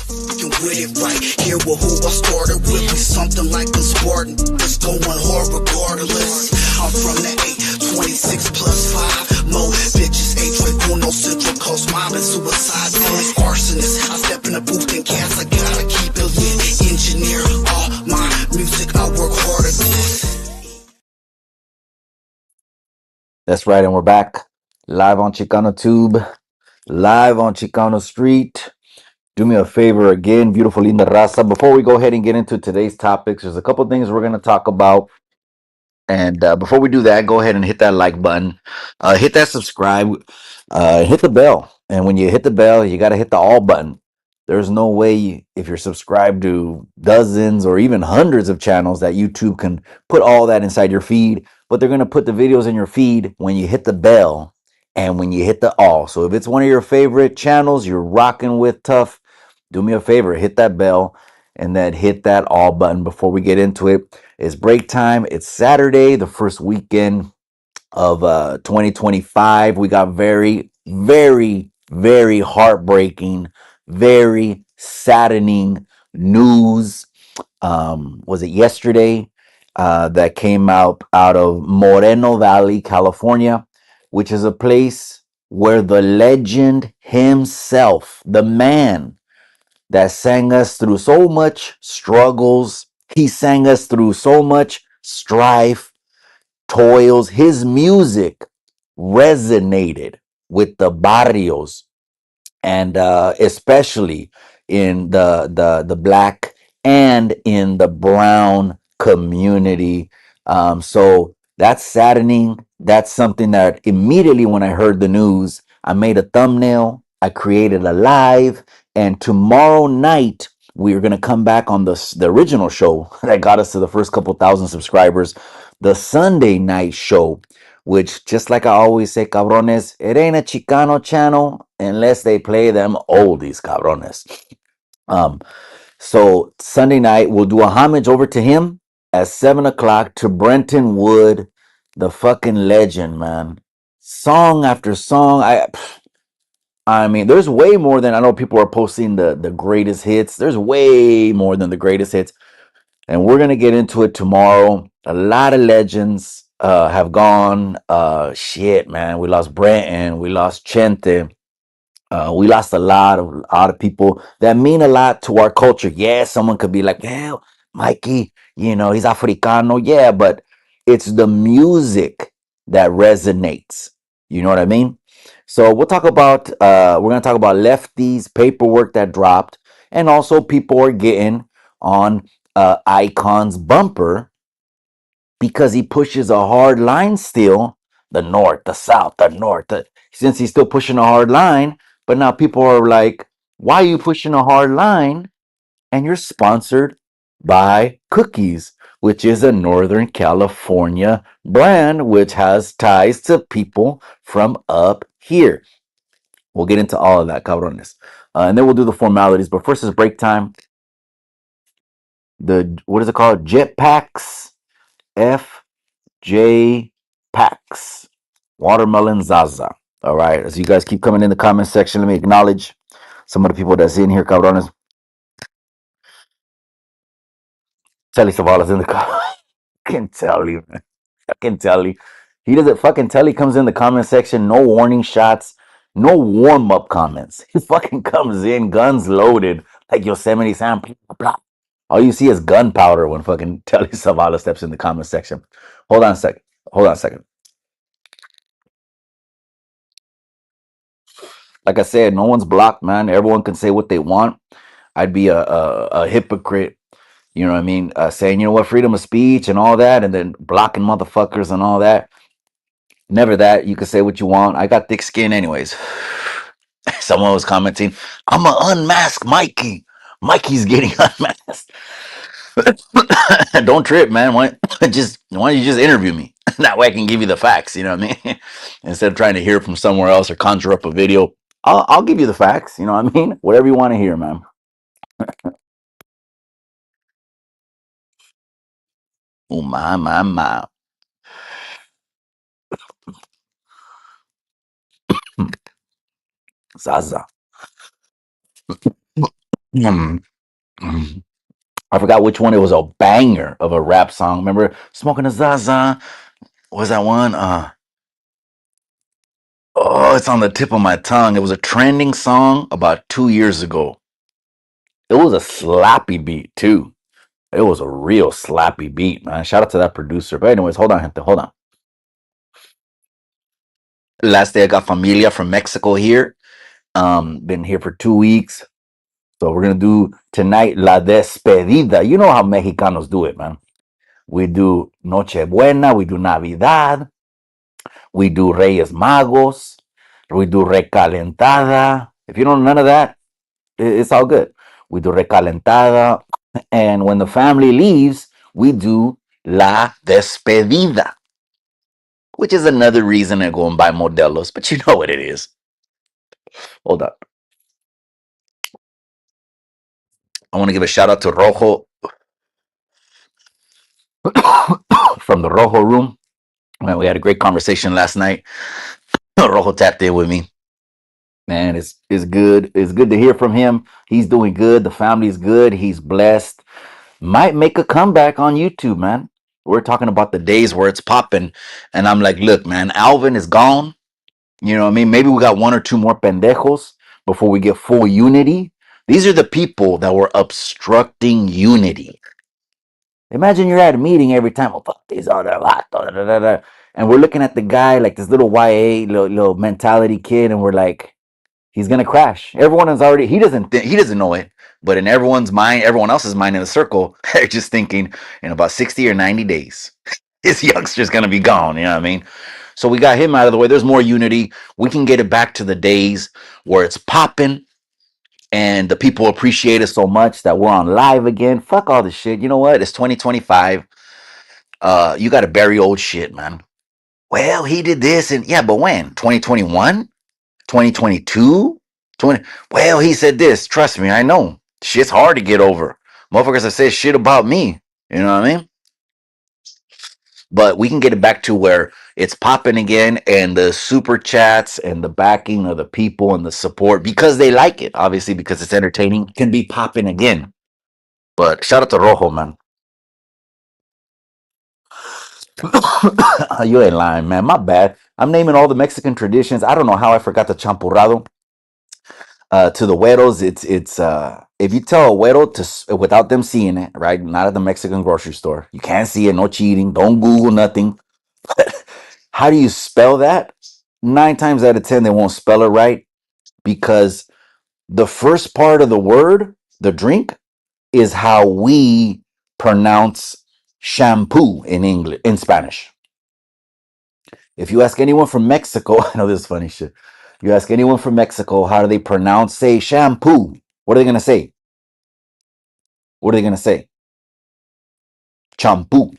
You with it right here with who I started with. Be something like the Spartan. It's going hard regardless. I'm from the 826 plus 5. Mo bitches, 8 Central Coast mob and suicide. Police arsonists. I step in the booth and cast. I gotta keep it lit. Engineer all my music. I work hard at this. That's right, and we're back live on Chicano Tube, live on Chicano Street. Do me a favor again, beautiful linda raza. Before we go ahead and get into today's topics, there's a couple things we're going to talk about. And before we do that, go ahead and hit that like button, hit that subscribe, hit the bell. And when you hit the bell, you got to hit the all button. There's no way if you're subscribed to dozens or even hundreds of channels that YouTube can put all that inside your feed, but they're going to put the videos in your feed when you hit the bell and when you hit the all. So if it's one of your favorite channels you're rocking with tough, do me a favor, hit that bell and then hit that all button before we get into it. It's break time. It's Saturday, the first weekend of 2025. We got very, very, very heartbreaking, very saddening news. Was it yesterday that came out of Moreno Valley, California, which is a place where the legend himself, the man that sang us through so much struggles. He sang us through so much strife, toils. His music resonated with the barrios and especially in the black and in the brown community. So that's saddening. That's something that immediately when I heard the news, I made a thumbnail, I created a live, and tomorrow night we're gonna come back on the original show that got us to the first couple thousand subscribers, the Sunday night show, which, just like I always say, cabrones, it ain't a Chicano channel unless they play them oldies, cabrones. Um, so Sunday night we'll do a homage over to him at 7 o'clock to Brenton Wood, the fucking legend, man. Song after song, I mean, there's way more than I know. People are posting the greatest hits. There's way more than the greatest hits, and we're gonna get into it tomorrow. A lot of legends have gone. Shit, man, we lost Brenton, we lost Chente, we lost a lot of people that mean a lot to our culture. Yeah, someone could be like, "Well, Mikey, he's Africano." Yeah, but it's the music that resonates. You know what I mean? So we'll talk about. We're gonna talk about Lefty's paperwork that dropped, and also people are getting on Icon's bumper because he pushes a hard line still. The North, the South, the North. Since he's still pushing a hard line, but now people are like, why are you pushing a hard line? And you're sponsored by Cookies, which is a Northern California brand, which has ties to people from up here. We'll get into all of that, cabrones. And then we'll do the formalities. But first is break time. What is it called? Jetpacks. FJ Packs. Watermelon Zaza. All right. As you guys keep coming in the comment section, let me acknowledge some of the people that's in here, cabrones. Telly Savala's in the comment. I can tell you, man. I can tell you. He doesn't fucking tell. He comes in the comment section, no warning shots, no warm up comments. He fucking comes in, guns loaded, like Yosemite Sam. Blah, blah. All you see is gunpowder when fucking Telly Savala steps in the comment section. Hold on a second. Hold on a second. Like I said, no one's blocked, man. Everyone can say what they want. I'd be a hypocrite, you know what I mean? Saying, you know what, freedom of speech and all that, and then blocking motherfuckers and all that. Never that. You can say what you want. I got thick skin, anyways. Someone was commenting, I'm a unmasked Mikey. Mikey's getting unmasked. Don't trip, man. Why don't you just interview me? That way I can give you the facts, you know what I mean? Instead of trying to hear from somewhere else or conjure up a video. I'll give you the facts, you know what I mean? Whatever you want to hear, man. Oh my. Zaza. Um, um, I forgot which one. It was a banger of a rap song. Remember Smoking a Zaza? What was that one? Oh, it's on the tip of my tongue. It was a trending song about 2 years ago. It was a slappy beat too. It was a real slappy beat, man. Shout out to that producer. But anyways, hold on, gente. Hold on. Last day I got familia from Mexico here. Been here for 2 weeks. So we're gonna do tonight La Despedida. You know how Mexicanos do it, man. We do Noche Buena, we do Navidad, we do Reyes Magos, we do Recalentada. If you don't know none of that, it's all good. We do Recalentada. And when the family leaves, we do La Despedida, which is another reason to go and buy Modelos, but you know what it is. Hold up. I want to give a shout out to Rojo from the Rojo room. Man, we had a great conversation last night. Rojo tapped in with me. Man, it's good. It's good to hear from him. He's doing good. The family's good. He's blessed. Might make a comeback on YouTube, man. We're talking about the days where it's popping. And I'm like, look, man, Alvin is gone. You know what I mean? Maybe we got one or two more pendejos before we get full unity. These are the people that were obstructing unity. Imagine you're at a meeting every time, oh, fuck these other vatos, da, da, da, da. And we're looking at the guy like this little YA, little mentality kid, and we're like, he's gonna crash. Everyone is already, he doesn't know it, but in everyone's mind, everyone else's mind in the circle, they're just thinking in about 60 or 90 days, this youngster's gonna be gone. You know what I mean? So we got him out of the way. There's more unity. We can get it back to the days where it's popping and the people appreciate it so much that we're on live again. Fuck all this shit. You know what? It's 2025. You got to bury old shit, man. Well, he did this and yeah, but when? 2021? 2022? 20 Well, he said this. Trust me, I know. Shit's hard to get over. Motherfuckers have said shit about me. You know what I mean? But we can get it back to where it's popping again and the super chats and the backing of the people and the support because they like it, obviously, because it's entertaining, can be popping again. But shout out to Rojo, man. You ain't lying, man. My bad. I'm naming all the Mexican traditions. I don't know how I forgot the champurrado. To the güeros, it's if you tell a güero without them seeing it, right? Not at the Mexican grocery store. You can't see it, no cheating. Don't Google nothing. How do you spell that? 9 times out of 10, they won't spell it right because the first part of the word, the drink, is how we pronounce shampoo in English, in Spanish. If you ask anyone from Mexico, I know this is funny shit. You ask anyone from Mexico, how do they pronounce, say, shampoo? What are they going to say? What are they going to say? Champoo.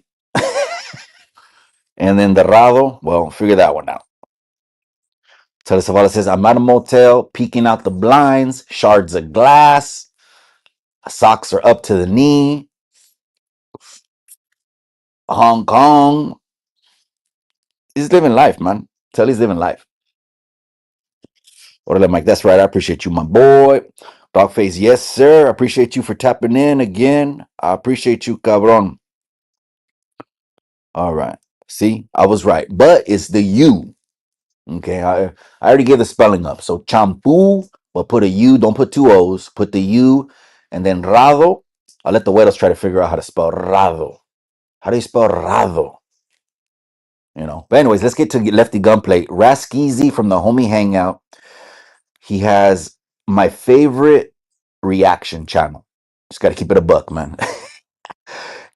And then the rado, well, figure that one out. Telesavala says, I'm at a motel, peeking out the blinds, shards of glass, socks are up to the knee. Hong Kong. He's living life, man. Tell he's living life. Order Mike, that's right. I appreciate you, my boy. Dogface, yes, sir. I appreciate you for tapping in again. I appreciate you, cabron. All right. See, I was right. But it's the U. Okay. I already gave the spelling up. So champoo, but put a U. Don't put two O's. Put the U. And then rado. I'll let the güeros try to figure out how to spell rado. How do you spell rado? You know. But anyways, let's get to Lefty Gunplay. Raskeezy from the Homie Hangout. He has my favorite reaction channel. Just got to keep it a buck, man.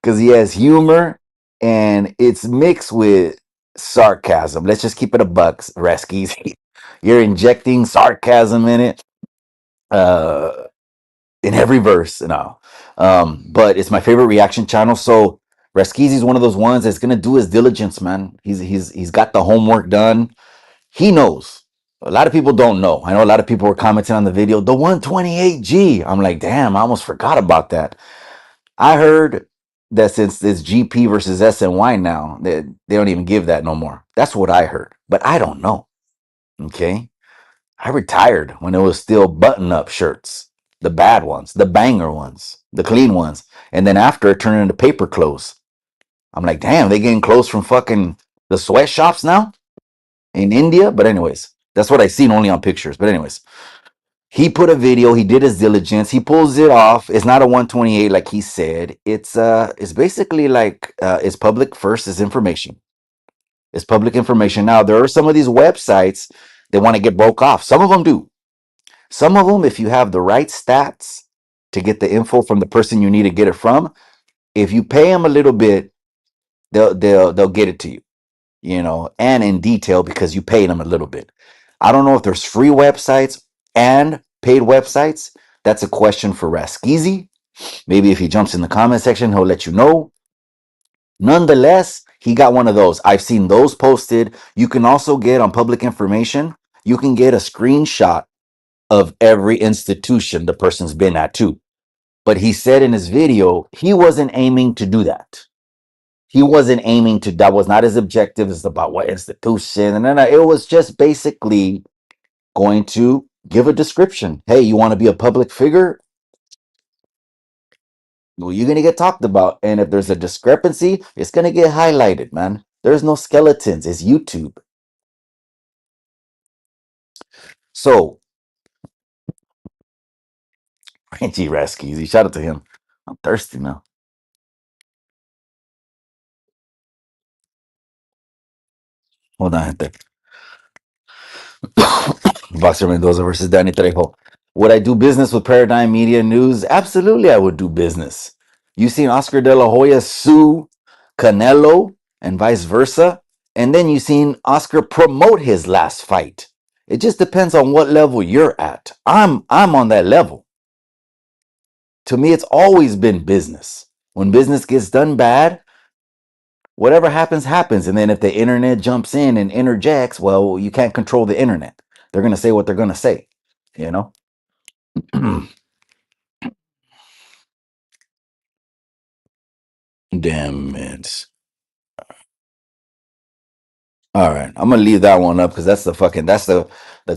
Because he has humor and it's mixed with sarcasm. Let's just keep it a buck, Reskies. You're injecting sarcasm in it, uh, in every verse and all. But it's my favorite reaction channel. So Reskies is one of those ones that's gonna do his diligence, man. He's got the homework done. He knows. A lot of people don't know. I know a lot of people were commenting on the video, the 128G. I'm like, damn, I almost forgot about that. I heard that since it's GP versus SNY now, that they don't even give that no more. That's what I heard. But I don't know. Okay. I retired when it was still button up shirts. the bad ones, the banger ones, the clean ones, and then after it turned into paper clothes. I'm like, damn, they getting clothes from fucking the sweatshops now in India. But anyways, that's what I seen only on pictures. But anyways, he put a video. He did his diligence. He pulls it off. It's not a 128 like he said. It's basically like it's public first. Is information. It's public information. Now there are some of these websites they want to get broke off. Some of them do. Some of them, if you have the right stats to get the info from the person you need to get it from, if you pay them a little bit, they'll get it to you, you know, and in detail because you paid them a little bit. I don't know if there's free websites and paid websites. That's a question for Rascal. Maybe if he jumps in the comment section, he'll let you know. Nonetheless, he got one of those. I've seen those posted. You can also get on public information, you can get a screenshot of every institution the person's been at too. But he said in his video, he wasn't aiming to do that. He wasn't aiming to, that was not his objective. It's about what institution. And then it was just basically going to give a description. Hey, you want to be a public figure? Well, you're going to get talked about. And if there's a discrepancy, it's going to get highlighted, man. There's no skeletons. It's YouTube. So, G Raskeezy, shout out to him. I'm thirsty now. Hold on, there. Boxer Mendoza versus Danny Trejo. Would I do business with Paradigm Media News? Absolutely, I would do business. You seen Oscar De La Hoya sue Canelo and vice versa, and then you seen Oscar promote his last fight. It just depends on what level you're at. I'm on that level. To me, it's always been business. When business gets done bad, whatever happens, happens. And then if the internet jumps in and interjects, well, you can't control the internet. They're going to say what they're going to say, you know? Damn it. All right. I'm going to leave that one up because that's the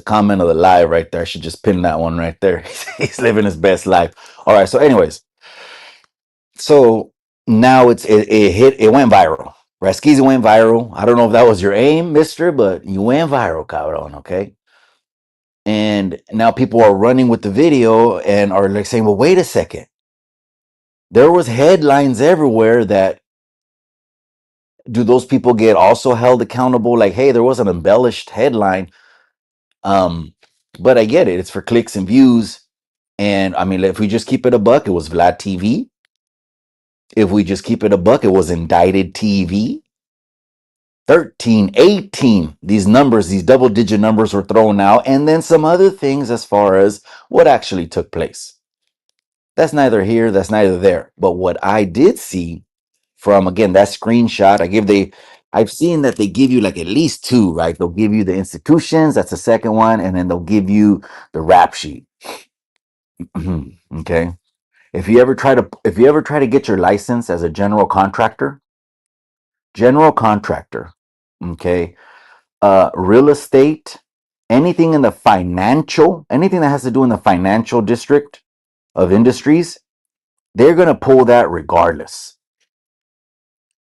comment of the live right there. I should just pin that one right there. He's living his best life. All right. So, anyways, so now it went viral. Raskeezy went viral. I don't know if that was your aim, mister, but you went viral, cabron, okay? And now people are running with the video and are like saying, well, wait a second. There was headlines everywhere that do those people get also held accountable? Like, hey, there was an embellished headline. But I get it. It's for clicks and views. And I mean, if we just keep it a buck, it was Vlad TV. If we just keep it a buck, it was Indicted TV. 13, 18. These numbers, these double digit numbers were thrown out. And then some other things as far as what actually took place. That's neither here, that's neither there. But what I did see from, again, that screenshot, I've seen that they give you like at least two, right? They'll give you the institutions, that's the second one, and then they'll give you the rap sheet. Okay. If you ever try to get your license as a general contractor, okay, real estate, anything that has to do in the financial district of industries, they're gonna pull that regardless.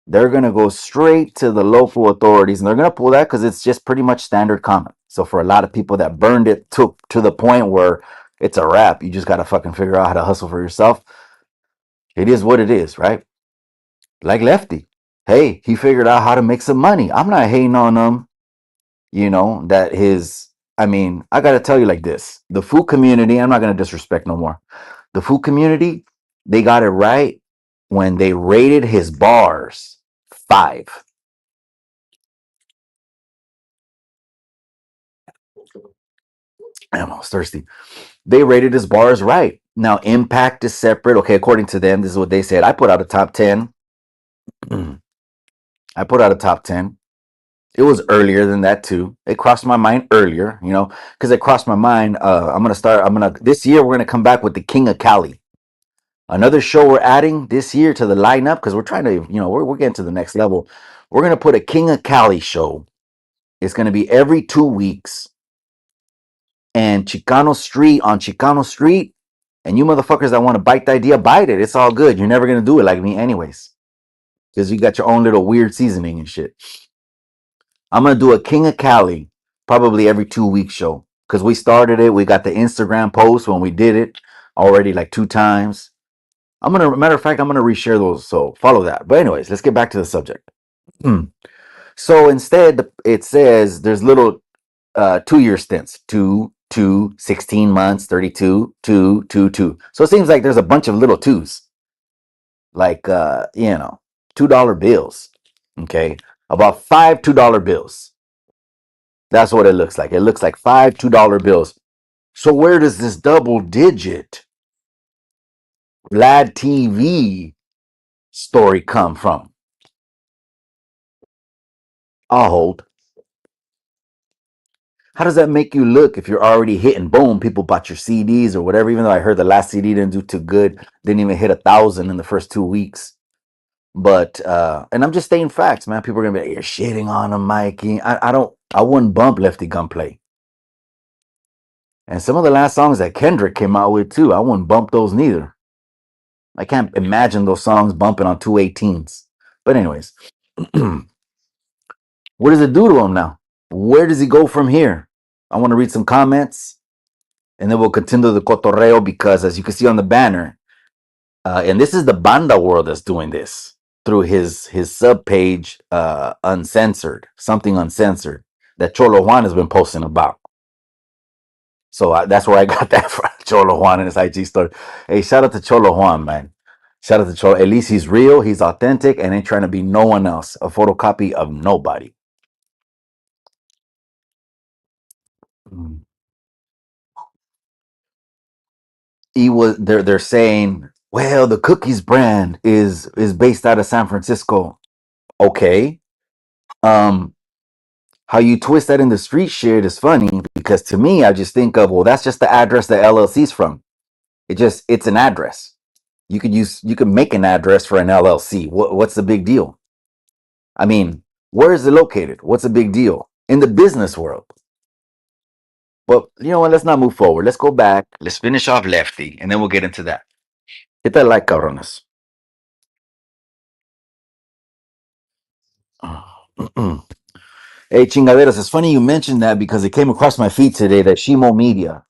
They're going to go straight to the local authorities and they're going to pull that because it's just pretty much standard common. So for a lot of people that burned it to the point where it's a wrap, you just got to fucking figure out how to hustle for yourself. It is what it is, right? Like Lefty. Hey, he figured out how to make some money. I'm not hating on him, I got to tell you like this. The food community, I'm not going to disrespect no more. The food community, they got it right when they rated his bars 5. Damn, I was thirsty. They rated his bars right. Now, impact is separate. Okay, according to them, this is what they said. I put out a top 10. I put out a top 10. It was earlier than that too. It crossed my mind earlier, because it crossed my mind. This year, we're going to come back with the King of Cali. Another show we're adding this year to the lineup because we're trying to, we're getting to the next level. We're going to put a King of Cali show. It's going to be every 2 weeks. And Chicano Street, And you motherfuckers that want to bite the idea, bite it. It's all good. You're never gonna do it like me, anyways, because you got your own little weird seasoning and shit. I'm gonna do a King of Cali probably every 2 week show because we started it. We got the Instagram post when we did it already like 2 times. Matter of fact, I'm gonna reshare those. So follow that. But anyways, let's get back to the subject. So instead, it says there's little 2 year stints 16 months, 32, 2. So it seems like there's a bunch of little twos, like, $2 bills. Okay. About five $2 bills. That's what it looks like. It looks like five $2 bills. So where does this double digit Lad TV story come from? I'll hold. How does that make you look if you're already hitting boom? People bought your CDs or whatever, even though I heard the last CD didn't do too good, didn't even hit 1,000 in the first 2 weeks. But and I'm just stating facts, man. People are gonna be like, you're shitting on him, Mikey. I wouldn't bump Lefty Gunplay. And some of the last songs that Kendrick came out with too, I wouldn't bump those neither. I can't imagine those songs bumping on 218s. But anyways, what does it do to him now? Where does he go from here? I want to read some comments and then we'll continue the cotorreo because as you can see on the banner, and this is the Banda world that's doing this through his sub page, Uncensored, something uncensored that Cholo Juan has been posting about. So that's where I got that from, Cholo Juan and his IG story. Hey, shout out to Cholo Juan, man. Shout out to Cholo. At least he's real, he's authentic, and ain't trying to be no one else, a photocopy of nobody. Mm. They're saying, well, the cookies brand is based out of San Francisco. Okay. Um, how you twist that into street shit is funny because to me, I just think of, well, that's just the address the LLC's from. It's an address. You could make an address for an LLC. What's the big deal? I mean, where is it located? What's the big deal in the business world? But you know what? Let's not move forward. Let's go back. Let's finish off Lefty, and then we'll get into that. Hit that like, cabrones. Hey, chingaderos, it's funny you mentioned that because it came across my feed today that Shimo Media,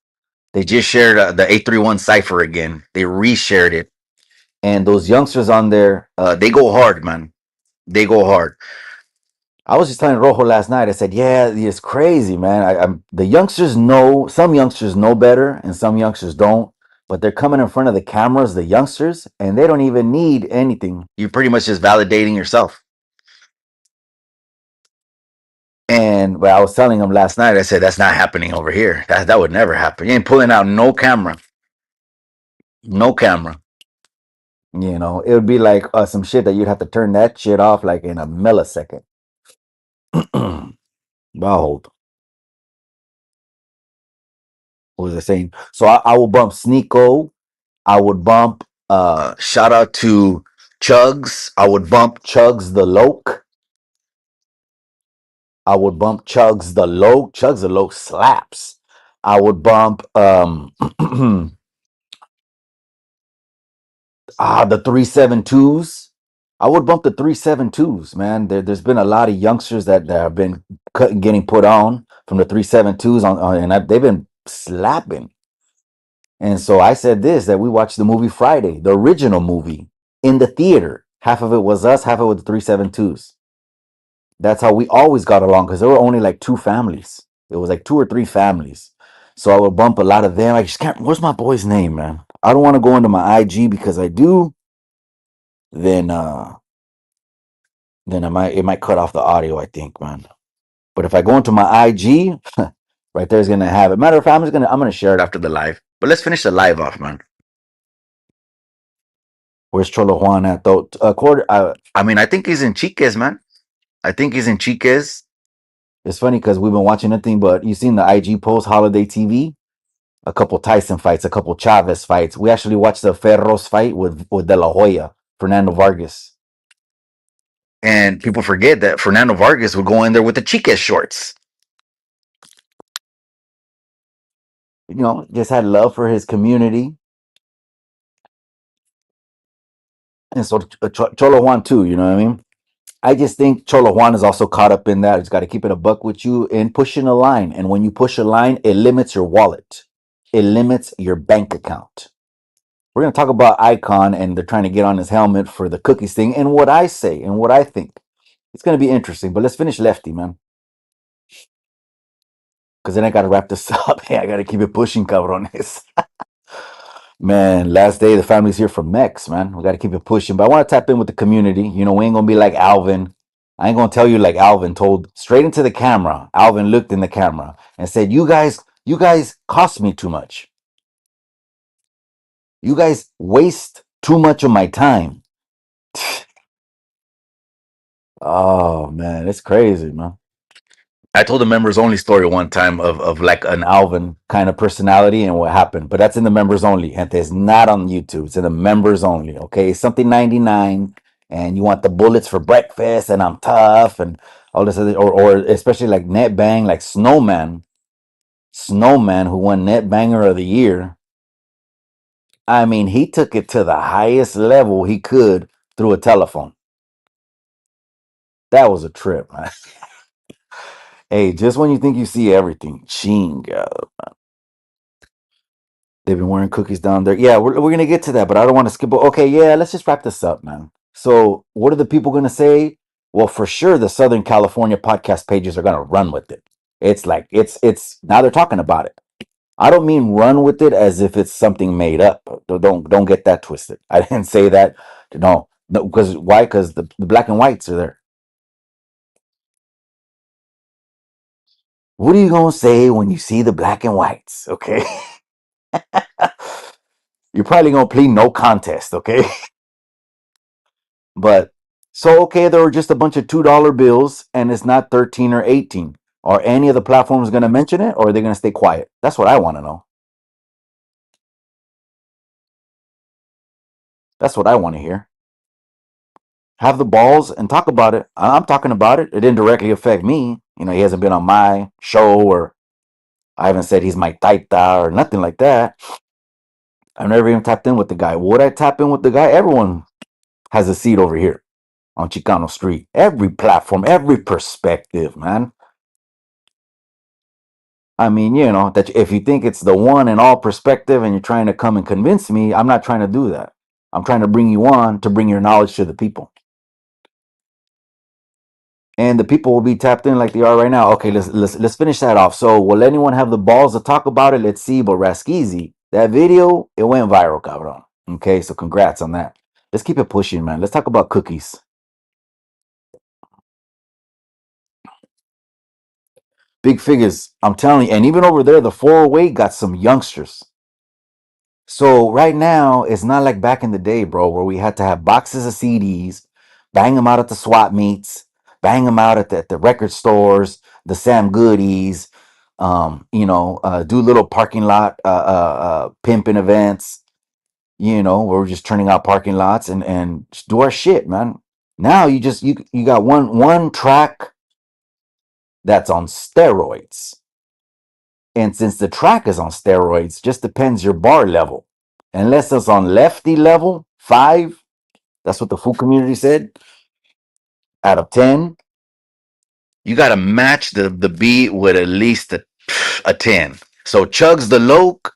they just shared the 831 cipher again. They reshared it. And those youngsters on there, they go hard, man. They go hard. I was just telling Rojo last night. I said, "Yeah, it's crazy, man. The youngsters know. Some youngsters know better, and some youngsters don't. But they're coming in front of the cameras, the youngsters, and they don't even need anything. You're pretty much just validating yourself." And well, I was telling them last night. I said, "That's not happening over here. That would never happen. You ain't pulling out no camera, no camera. It would be like some shit that you'd have to turn that shit off like in a millisecond." Behold. What was I saying? So I will bump Sneeko. I would bump shout out to Chugs. I would bump Chugs the Loke. I would bump Chugs the Loke. Chugs the Loke slaps. I would bump the 372s. I would bump the 372s, man. There's been a lot of youngsters that have been getting put on from the 372s and they've been slapping. And so I said this that we watched the movie Friday, the original movie, in the theater. Half of it was us, half of it was the 372s. That's how we always got along because there were only like two families. It was like two or three families. So I would bump a lot of them. I just can't. What's my boy's name, man? I don't want to go into my IG because I do. Then it might cut off the audio. I think, man. But if I go into my IG, right there's gonna have it. Matter of fact, I'm gonna share it after the live. But let's finish the live off, man. Where's Cholo Juan at though? I mean, I think he's in Chiques, man. I think he's in Chiques. It's funny because we've been watching nothing but you seen the IG post Holiday TV, a couple Tyson fights, a couple Chavez fights. We actually watched the Ferros fight with De La Hoya, Fernando Vargas. And people forget that Fernando Vargas would go in there with the Chiques shorts. Just had love for his community. and so Cholo Juan too. You know what I mean? I just think Cholo Juan is also caught up in that. It's got to keep it a buck with you in pushing a line. And when you push a line, it limits your wallet, it limits your bank account. We're going to talk about Icon, and they're trying to get on his helmet for the cookies thing, and what I say and what I think. It's going to be interesting. But let's finish Lefty, man. Because then I got to wrap this up. Hey, I got to keep it pushing, cabrones. Man, last day the family's here from Mex, man. We got to keep it pushing. But I want to tap in with the community. You know, we ain't gonna be like Alvin. I ain't gonna tell you like Alvin told straight into the camera. Alvin looked in the camera and said, you guys cost me too much. You guys waste too much of my time." Oh man, it's crazy, man. I told a members only story one time of like an Alvin kind of personality and what happened, but that's in the members only. And it's not on YouTube. It's in the members only. Okay, it's something 99, and you want the bullets for breakfast, and I'm tough, and all this other, or especially like Net Bang, like Snowman, who won Net Banger of the Year. I mean, he took it to the highest level he could through a telephone. That was a trip, man. Hey, just when you think you see everything, chinga. They've been wearing cookies down there. Yeah, we're gonna get to that, but I don't want to skip. Okay, yeah, let's just wrap this up, man. So, what are the people gonna say? Well, for sure, the Southern California podcast pages are gonna run with it. It's like it's now they're talking about it. I don't mean run with it as if it's something made up. Don't get that twisted. I didn't say that. No, no, because why? Because the black and whites are there. What are you gonna say when you see the black and whites? Okay, you're probably gonna plead no contest. Okay. But so okay, there were just a bunch of $2 bills, and it's not 13 or 18. Are any of the platforms going to mention it, or are they going to stay quiet? That's what I want to know. That's what I want to hear. Have the balls and talk about it. I'm talking about it. It didn't directly affect me. You know, he hasn't been on my show, or I haven't said he's my taita or nothing like that. I've never even tapped in with the guy. Would I tap in with the guy? Everyone has a seat over here on Chicano Street. Every platform, every perspective, man. I mean, you know, that if you think it's the one and all perspective and you're trying to come and convince me, I'm not trying to do that. I'm trying to bring you on to bring your knowledge to the people. And the people will be tapped in like they are right now. Okay, let's finish that off. So, will anyone have the balls to talk about it? Let's see. But Raskizi, that video, it went viral, cabron. Okay, so congrats on that. Let's keep it pushing, man. Let's talk about cookies. Big figures. I'm telling you, and even over there, the 408 got some youngsters. So right now, it's not like back in the day, bro, where we had to have boxes of CDs, bang them out at the swap meets, bang them out at the record stores, the Sam Goodies, do little parking lot pimping events, where we're just turning out parking lots and just do our shit, man. Now you got one track that's on steroids. And since the track is on steroids, just depends your bar level. Unless it's on Lefty level, 5, that's what the food community said, out of 10, you got to match the beat with at least a 10. So Chugs the Loke,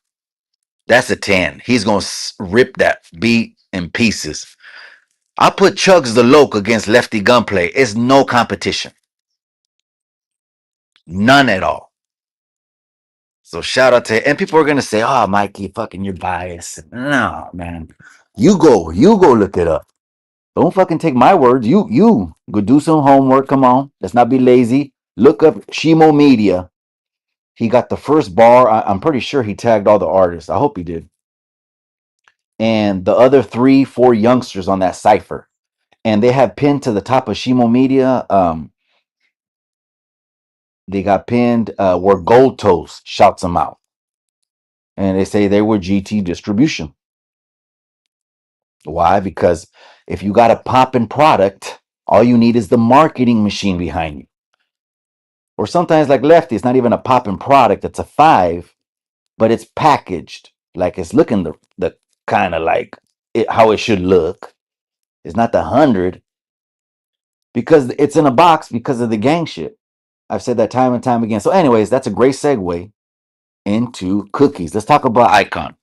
that's a 10. He's going to rip that beat in pieces. I put Chugs the Loke against Lefty Gunplay. It's no competition. None at all. So shout out to, and people are gonna say, "Oh, Mikey, fucking you're biased." No, man, you go look it up. Don't fucking take my words. You go do some homework. Come on, let's not be lazy. Look up Shimo Media. He got the first bar. I'm pretty sure he tagged all the artists. I hope he did. And the other 3, 4 youngsters on that cipher, and they have pinned to the top of Shimo Media. They got pinned where Gold Toast shouts them out, and they say they were GT Distribution. Why? Because if you got a popping product, all you need is the marketing machine behind you. Or sometimes, like Lefty, it's not even a popping product, it's a 5, but it's packaged like it's looking the kind of like how it should look. It's not the 100 because it's in a box because of the gang shit. I've said that time and time again. So, anyways, that's a great segue into cookies. Let's talk about Icon.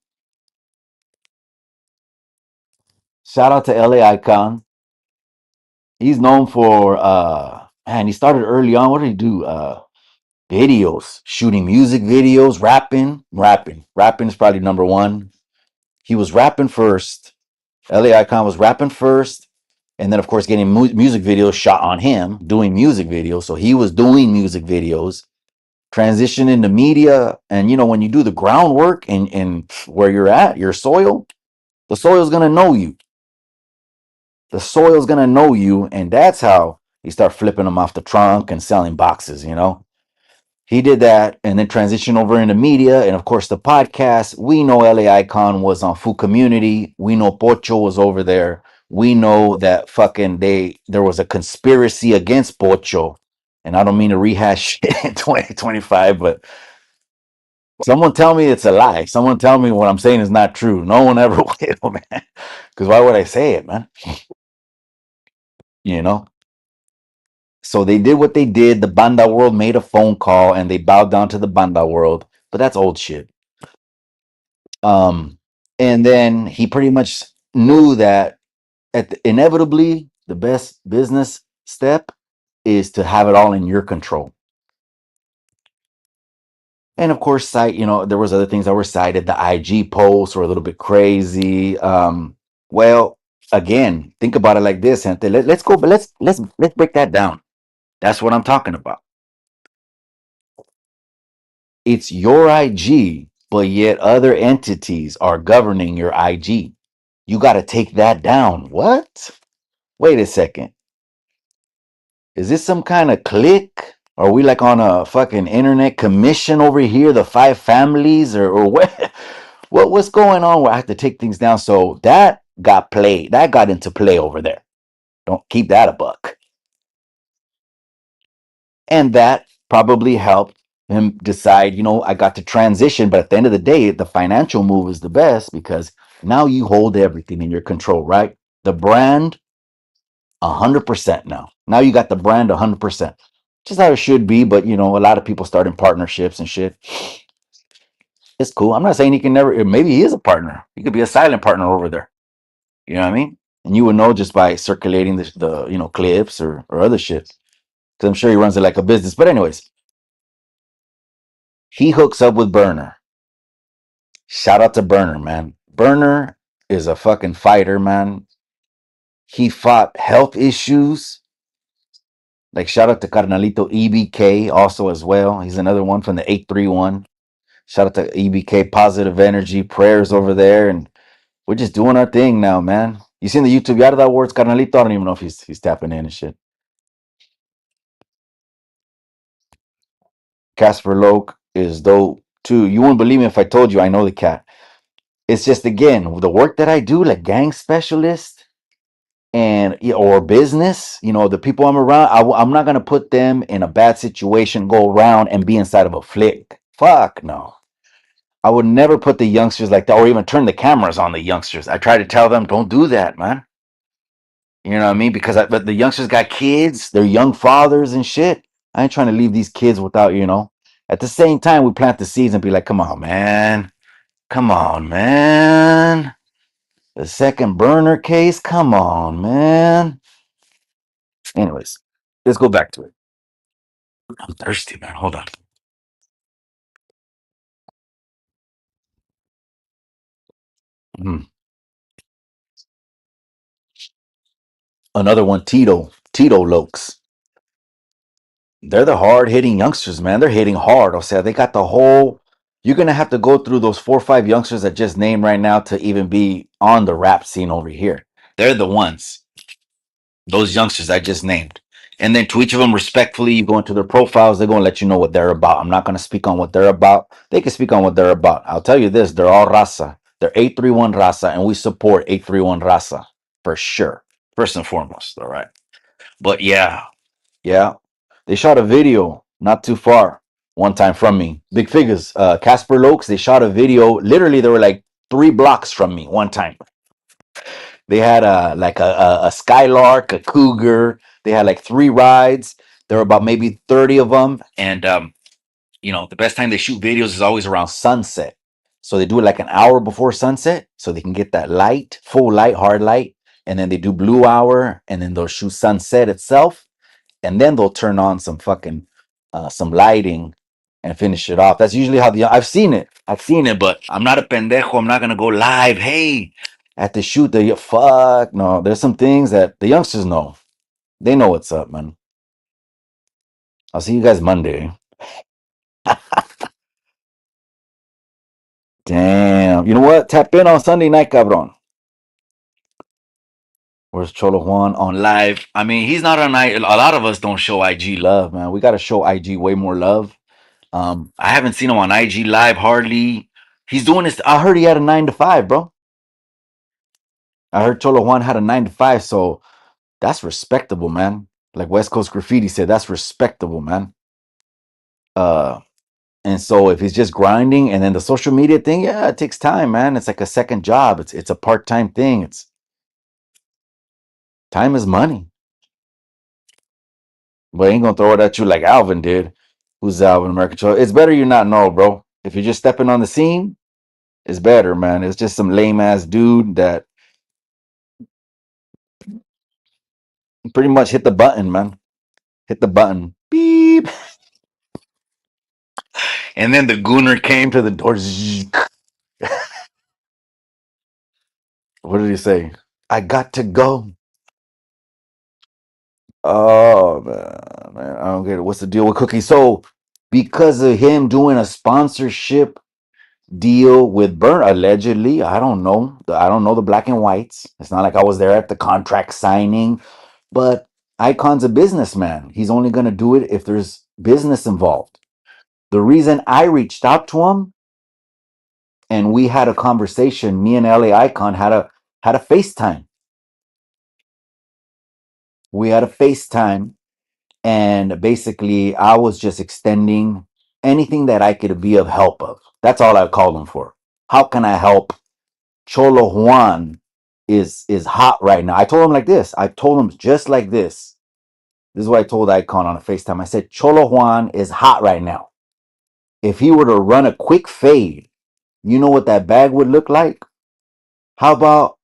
Shout out to LA Icon. He's known for man, he started early on. What did he do? Videos, shooting music videos, rapping. Rapping is probably number one. He was rapping first. LA Icon was rapping first, and then of course getting music videos shot on him, doing music videos. So he was doing music videos, transition into media, and when you do the groundwork and where you're at, your soil, the soil's gonna know you. The soil's gonna know you, and that's how you start flipping them off the trunk and selling boxes. He did that and then transitioned over into media and of course the podcast. We know LA Icon was on Food Community. We know Pocho was over there. We know that fucking there was a conspiracy against Pocho. And I don't mean to rehash shit in 2025, but someone tell me it's a lie. Someone tell me what I'm saying is not true. No one ever will, man. Because why would I say it, man? You know? So they did what they did. The Banda world made a phone call and they bowed down to the Banda world. But that's old shit. Um, and then he pretty much knew that inevitably the best business step is to have it all in your control. And of course, there was other things that were cited. The IG posts were a little bit crazy. Well, again, think about it like this, gente. Let's go, but let's break that down. That's what I'm talking about. It's your IG, but yet other entities are governing your IG. You got to take that down. What? Wait a second. Is this some kind of clique? Are we like on a fucking internet commission over here, the five families, or what? What's going on where I have to take things down? So that got played. That got into play over there. Don't keep that a buck. And that probably helped him decide, I got to transition. But at the end of the day, the financial move is the best because now you hold everything in your control, right? The brand, 100% now. Now you got the brand 100%. Just how it should be, but a lot of people start in partnerships and shit. It's cool. I'm not saying he can never, maybe he is a partner. He could be a silent partner over there. You know what I mean? And you would know just by circulating the clips or other shit. Because I'm sure he runs it like a business. But, anyways, he hooks up with Burner. Shout out to Burner, man. Burner is a fucking fighter, man. He fought health issues. Like, shout out to Carnalito EBK also as well. He's another one from the 831. Shout out to EBK, positive energy, prayers over there. And we're just doing our thing now, man. You seen the YouTube Yada Awards, Carnalito? I don't even know if he's tapping in and shit. Casper Loke is dope too. You wouldn't believe me if I told you I know the cat. It's just again the work that I do, like gang specialist and or business. The people I'm around, I'm not gonna put them in a bad situation, go around and be inside of a flick. Fuck no. I would never put the youngsters like that, or even turn the cameras on the youngsters. I try to tell them, don't do that, man. You know what I mean? But the youngsters got kids, they're young fathers and shit. I ain't trying to leave these kids without. At the same time, we plant the seeds and be like, come on, man. Come on, man. The second burner case, come on, man. Anyways, let's go back to it. I'm thirsty, man. Hold on. Mm. Another one, Tito Lokes. They're the hard hitting youngsters, man. They're hitting hard. I'll say they got the whole. You're gonna have to go through those 4 or 5 youngsters that just named right now to even be on the rap scene over here. They're the ones. Those youngsters I just named. And then to each of them, respectfully, you go into their profiles. They're gonna let you know what they're about. I'm not gonna speak on what they're about. They can speak on what they're about. I'll tell you this: they're all raza. They're 831 raza, and we support 831 raza for sure. First and foremost, all right. But yeah. They shot a video not too far one time from me. Big figures. Casper Lokes, they shot a video. Literally, they were like 3 blocks from me one time. They had a skylark, a cougar. They had like three rides. There were about maybe 30 of them, and the best time they shoot videos is always around sunset. So they do it like an hour before sunset, so they can get that light, full light, hard light, and then they do blue hour, and then they'll shoot sunset itself, and then they'll turn on some fucking some lighting and finish it off. That's usually how I've seen it, but I'm not a pendejo. I'm not gonna go live. Hey, at the shoot, fuck no. There's some things that the youngsters know. They know what's up, man. I'll see you guys Monday. Damn. You know what? Tap in on Sunday night, cabron. Where's Cholo Juan on live? I mean, he's not on night. A lot of us don't show IG love, man. We got to show IG way more love. I haven't seen him on IG live hardly. He's doing this. I heard he had a 9 to 5, bro. I heard Cholo Juan had a 9 to 5, so that's respectable, man. Like West Coast Graffiti said, that's respectable, man. Uh, and so if he's just grinding, and then the social media thing, yeah, it takes time, man. It's like a second job. It's a part-time thing. It's time is money. But I ain't gonna throw it at you like Alvin did. Who's Alvin American Cholo? It's better you not know, bro. If you're just stepping on the scene, it's better, man. It's just some lame ass dude that pretty much hit the button, man. Hit the button. Beep. And then the gooner came to the door. What did he say? I got to go. Oh man, I don't get it. What's the deal with Cookie? So because of him doing a sponsorship deal with Burn, allegedly, I don't know. I don't know the black and whites. It's not like I was there at the contract signing, but Icon's a businessman. He's only gonna do it if there's business involved. The reason I reached out to him and we had a conversation, me and LA Icon had a FaceTime. We had a FaceTime, and basically I was just extending anything that I could be of help of. That's all I called him for. How can I help? Cholo Juan is hot right now. I told him like this. I told him just like this. This is what I told Icon on a FaceTime. I said, Cholo Juan is hot right now. If he were to run a quick fade, you know what that bag would look like? How about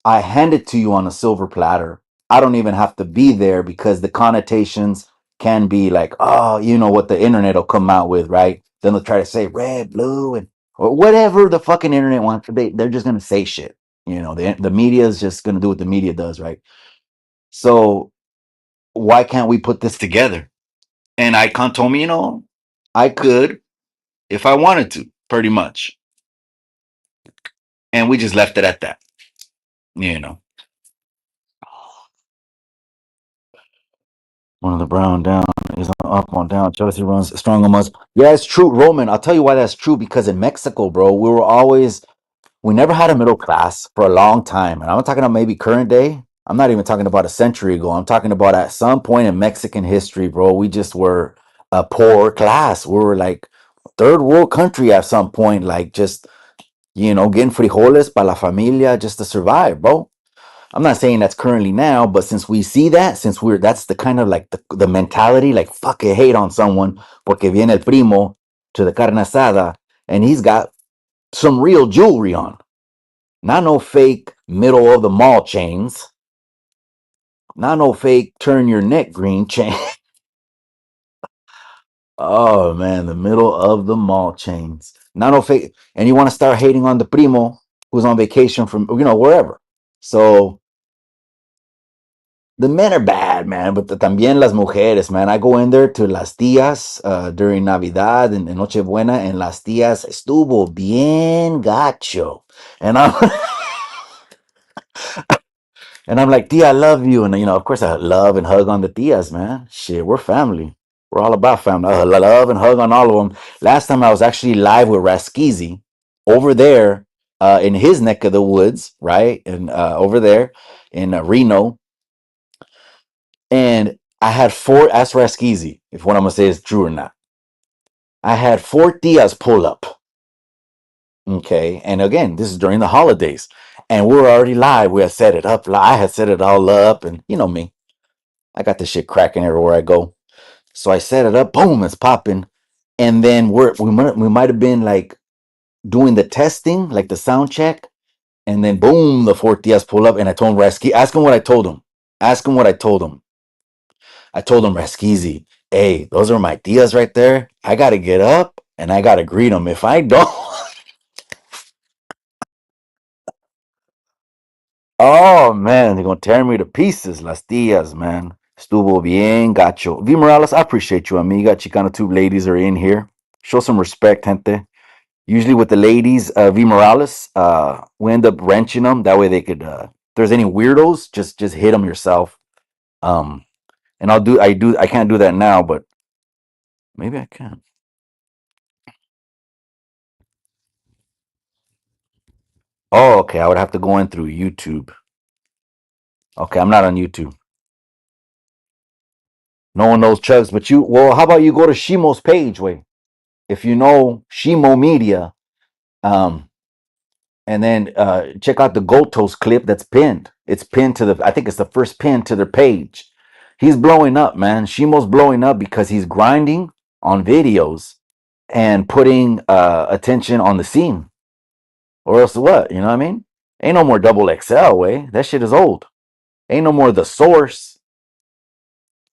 I hand it to you on a silver platter? I don't even have to be there because the connotations can be like, oh, you know what the internet will come out with, right? Then they'll try to say red, blue, and or whatever the fucking internet wants. They're just gonna say shit. The media is just gonna do what the media does, right? So why can't we put this together? And Icon told me, I could if I wanted to, pretty much. And we just left it at that, you know. One of the brown down is up on down. Chelsea runs strong on us. Yeah, it's true, Roman. I'll tell you why that's true. Because in Mexico, bro, we never had a middle class for a long time. And I'm not talking about maybe current day. I'm not even talking about a century ago. I'm talking about at some point in Mexican history, bro. We just were a poor class. We were like third world country at some point, like just getting frijoles para la familia just to survive, bro. I'm not saying that's currently now, but since we see that, that's the kind of like the mentality, like fuck it, hate on someone porque viene el primo to the carne asada and he's got some real jewelry on, not no fake middle of the mall chains, not no fake turn your neck green chain. Oh man, the middle of the mall chains, not no fake, and you want to start hating on the primo who's on vacation from wherever. So the men are bad, man, but también las mujeres, man. I go in there to las tías during Navidad and Nochebuena, and las tías estuvo bien gacho, and I'm and I'm like, tia, I love you, and of course I love and hug on the tias, man. Shit, we're family. We're all about family. I love and hug on all of them. Last time I was actually live with Raskizi over there in his neck of the woods, right, and over there in Reno. And I had four, ask Raskizi if what I'm gonna say is true or not. I had four tias pull up. Okay. And again, this is during the holidays. And we were already live. We had set it up. I had set it all up, and you know me, I got this shit cracking everywhere I go. So I set it up. Boom, it's popping. And then we might have been like doing the testing, like the sound check, and then boom, the four tias pull up, and I told him Rasky, ask him what I told him. Ask him what I told him. I told him Raskizi, hey, those are my tias right there. I gotta get up and I gotta greet them. If I don't, oh man, they're gonna tear me to pieces. Las tias, man. Estuvo bien, gacho. V Morales, I appreciate you, amiga. Chicano Tube ladies are in here. Show some respect, gente. Usually with the ladies, V Morales, we end up wrenching them. That way they could, if there's any weirdos, just hit them yourself. Um, and I can't do that now, but maybe I can. Oh, okay. I would have to go in through YouTube. Okay, I'm not on YouTube. No one knows Chugs, but you. Well, how about you go to Shimo's page, way? If you know Shimo Media, um, and then check out the Gold Toast clip that's pinned. It's pinned to the. I think it's the first pin to their page. He's blowing up, man. Shimo's blowing up because he's grinding on videos and putting attention on the scene. Or else what? You know what I mean? Ain't no more double XL way. That shit is old. Ain't no more the source.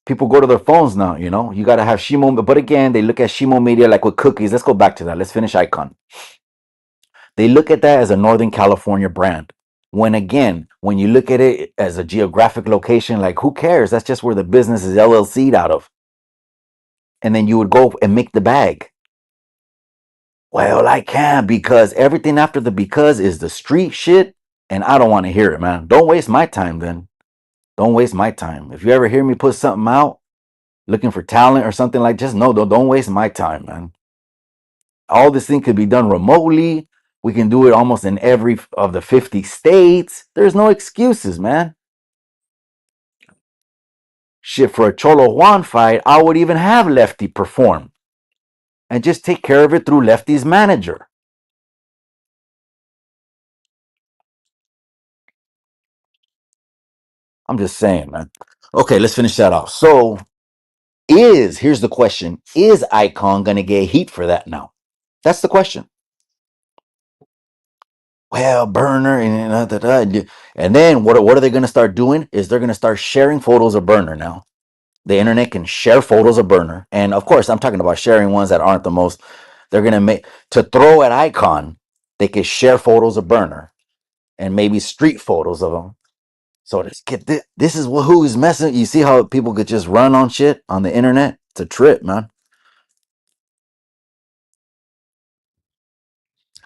People go to their phones now, you know. You gotta have Shimo, but again, they look at Shimo Media like with cookies. Let's go back to that. Let's finish Icon. They look at that as a Northern California brand. When again, when you look at it as a geographic location, like who cares? That's just where the business is LLC'd out of. And then you would go and make the bag. Well, I can't because everything after the because is the street shit, and I don't want to hear it, man. Don't waste my time then. Don't waste my time. If you ever hear me put something out looking for talent or something like just no, don't waste my time, man. All this thing could be done remotely. We can do it almost in every of the 50 states. There's no excuses, man. Shit, for a Cholo Juan fight, I would even have Lefty perform and just take care of it through Lefty's manager. I'm just saying, man. Okay, let's finish that off. So, here's the question: is Icon gonna get heat for that now? That's the question. Well, burner and then what are they gonna start doing? Is they're gonna start sharing photos of burner now. The internet can share photos of burner, and of course, I'm talking about sharing ones that aren't the most. They're gonna make to throw at Icon. They can share photos of burner and maybe street photos of them. So this is who's messing. You see how people could just run on shit on the internet? It's a trip, man.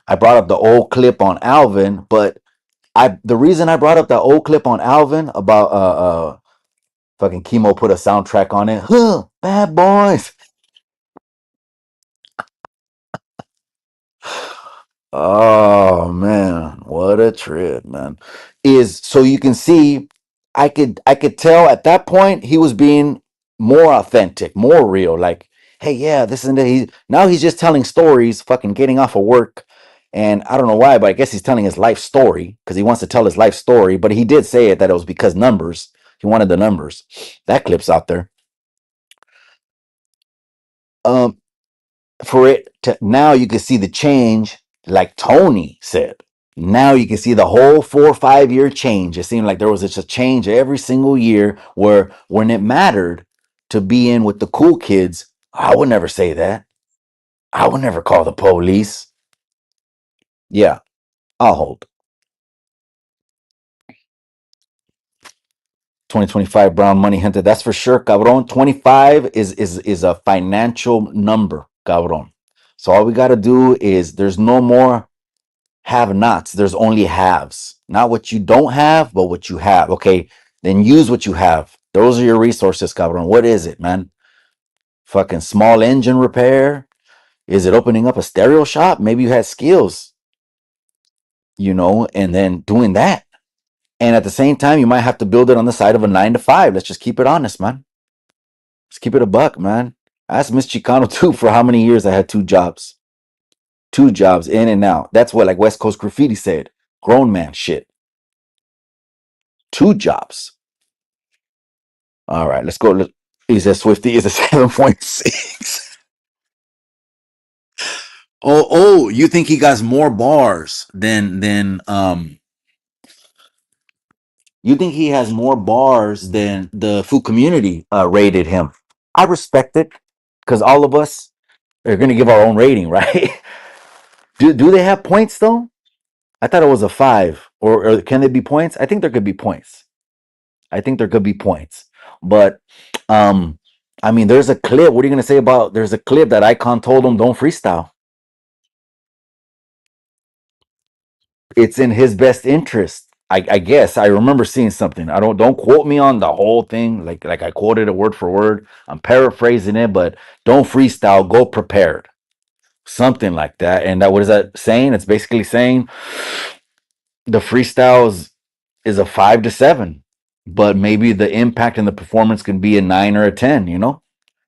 I brought up the old clip on Alvin, but the reason I brought up that old clip on Alvin about fucking Chemo put a soundtrack on it. Huh, bad boys. Oh man, what a trip, man. Is so you can see I could tell at that point he was being more authentic, more real. Like, hey, yeah, this and that. Now he's just telling stories, fucking getting off of work. And I don't know why, but I guess he's telling his life story because he wants to tell his life story. But he did say it that it was because numbers. He wanted the numbers. That clip's out there. Um, for it to now you can see the change, like Tony said. Now you can see the whole 4 or 5 year change. It seemed like there was just a change every single year where when it mattered to be in with the cool kids, I would never say that. I would never call the police. Yeah, I'll hold. 2025 brown money hunter. That's for sure, cabron. 25 is a financial number, cabron. So all we got to do is there's no more have nots. There's only haves. Not what you don't have, but what you have. Okay, then use what you have. Those are your resources, cabron. What is it, man? Fucking small engine repair? Is it opening up a stereo shop? Maybe you had skills, and then doing that. And at the same time, you might have to build it on the side of a 9 to 5. Let's just keep it honest, man. Let's keep it a buck, man. I asked Miss Chicano too for how many years I had 2 jobs. 2 jobs in and out. That's what like West Coast Graffiti said. Grown man shit. 2 jobs. All right, let's go. He says Swifty is a 7.6. Oh, you think he got more bars than you think he has more bars than the food community rated him? I respect it because all of us are going to give our own rating, right? Do they have points though? I thought it was a 5, or can there be points? I think there could be points. I think there could be points, but um, I mean, there's a clip. What are you going to say about? There's a clip that Icon told him don't freestyle. It's in his best interest. I guess I remember seeing something. I don't quote me on the whole thing, like I quoted it word for word. I'm paraphrasing it, but don't freestyle. Go prepared. Something like that. And that, what is that saying? It's basically saying the freestyles is a 5 to 7, but maybe the impact and the performance can be a 9 or a 10.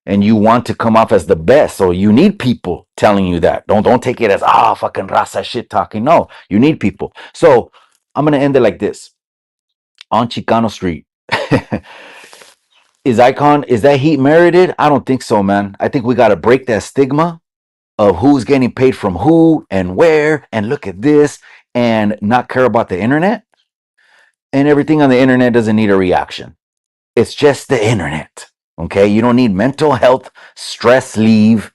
And you want to come off as the best, so you need people telling you that. Don't take it as fucking raza shit talking. No, you need people. So I'm gonna end it like this: on Chicano Street. Is that heat merited? I don't think so, man. I think we got to break that stigma of who's getting paid from who and where, and look at this, and not care about the internet. And everything on the internet doesn't need a reaction. It's just the internet. Okay, you don't need mental health stress leave.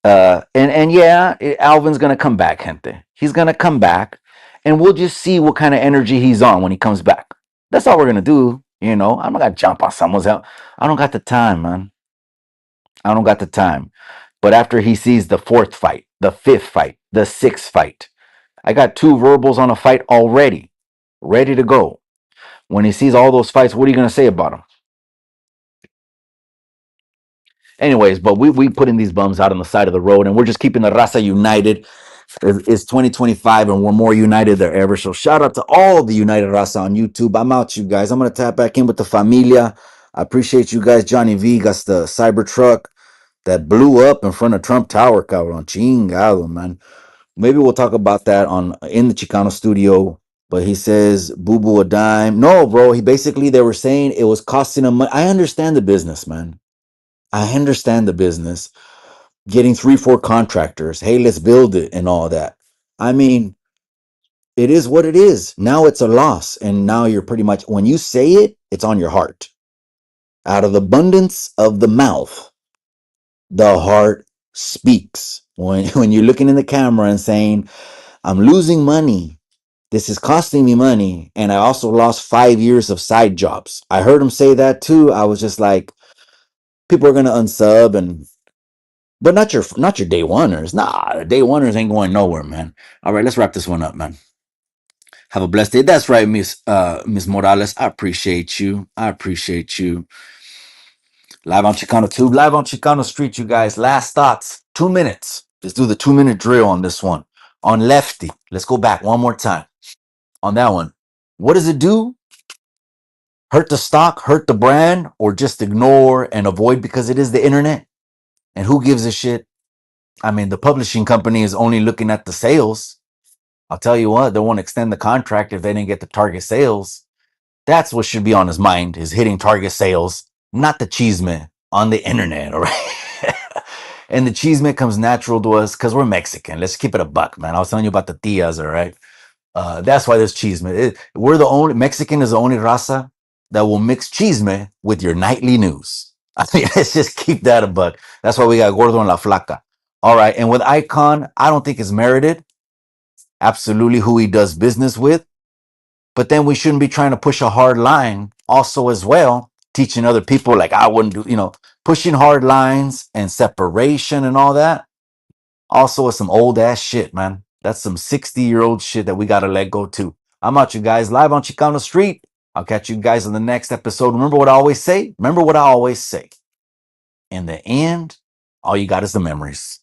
And yeah, Alvin's gonna come back, gente. He's gonna come back, and we'll just see what kind of energy he's on when he comes back. That's all we're gonna do. I'm not gonna jump on someone's out. I don't got the time, man. I don't got the time. But after he sees the 4th fight, the 5th fight, the 6th fight, I got 2 verbals on a fight already, ready to go. When he sees all those fights, what are you gonna say about him? Anyways, but we putting these bums out on the side of the road, and we're just keeping the raza united. It's 2025, and we're more united than ever. So shout out to all the United Raza on YouTube. I'm out, you guys. I'm gonna tap back in with the familia. I appreciate you guys. Johnny V got the cyber truck that blew up in front of Trump Tower, cabrón. Chingado, man. Maybe we'll talk about that in the Chicano studio. But he says boo boo a dime. No, bro. They were saying it was costing him money. I understand the business, man. I understand the business. Getting 3, 4 contractors. Hey, let's build it and all that. I mean, it is what it is. Now it's a loss. And now you're pretty much, when you say it, it's on your heart. Out of the abundance of the mouth, the heart speaks. When you're looking in the camera and saying, I'm losing money. This is costing me money. And I also lost 5 years of side jobs. I heard him say that too. I was just like, people are going to unsub, but not your day oneers. Nah, the day oneers ain't going nowhere, man. All right, let's wrap this one up, man. Have a blessed day. That's right, Miss Morales. I appreciate you. I appreciate you. Live on Chicano Tube, live on Chicano Street, you guys. Last thoughts. 2 minutes. Let's do the 2-minute drill on this one. On Lefty. Let's go back one more time. On that one. What does it do? Hurt the stock, hurt the brand, or just ignore and avoid because it is the internet? And who gives a shit? I mean, the publishing company is only looking at the sales. I'll tell you what, they won't extend the contract if they didn't get the target sales. That's what should be on his mind, is hitting target sales, not the cheeseman on the internet, all right? And the cheeseman comes natural to us because we're Mexican. Let's keep it a buck, man. I was telling you about the tias, all right? That's why there's cheeseman. We're the only, Mexican is the only raza that will mix cheeseman with your nightly news. I mean, let's just keep that a buck. That's why we got Gordo and La Flaca. All right, and with Icon, I don't think it's merited. Absolutely who he does business with. But then we shouldn't be trying to push a hard line also as well, teaching other people like I wouldn't do, pushing hard lines and separation and all that. Also is some old ass shit, man. That's some 60-year-old shit that we got to let go too. I'm out, you guys, live on Chicano Street. I'll catch you guys on the next episode. Remember what I always say? In the end, all you got is the memories.